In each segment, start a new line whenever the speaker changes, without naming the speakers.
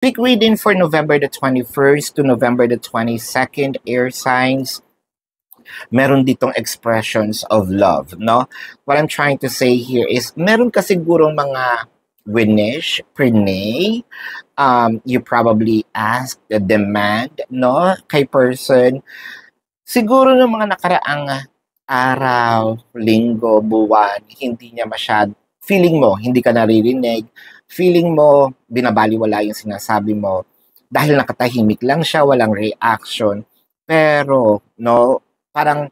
Quick reading for November the 21st to November the 22nd, air signs. Meron ditong expressions of love, no? What I'm trying to say here is, meron ka sigurong mga winish, prenay, you probably ask, demand, no? Kay person, siguro ng mga nakaraang araw, linggo, buwan, hindi niya feeling mo, hindi ka naririnig, feeling mo, binabaliwala yung sinasabi mo, dahil nakatahimik lang siya, walang reaction, pero, no, parang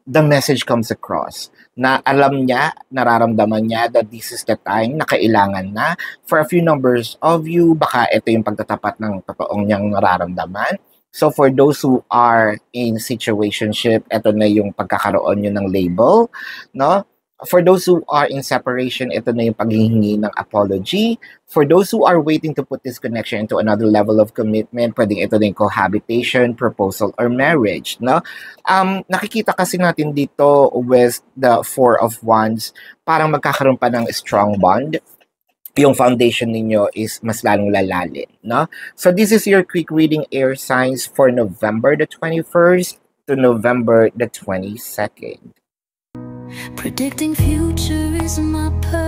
the message comes across na alam niya, nararamdaman niya that this is the time na kailangan na. For a few numbers of you, baka ito yung pagtatapat ng totoong niyang nararamdaman. So for those who are in situationship, ito na yung pagkakaroon nyo ng label, no? For those who are in separation, ito na yung paghihingi ng apology. For those who are waiting to put this connection into another level of commitment, pwedeng ito na yung cohabitation, proposal, or marriage, no? Nakikita kasi natin dito with the Four of Wands, parang magkakaroon pa ng strong bond. Yung foundation ninyo is mas lalong lalalim, no? So this is your quick reading, air signs, for November the 21st to November the 22nd.
Predicting future is my purpose.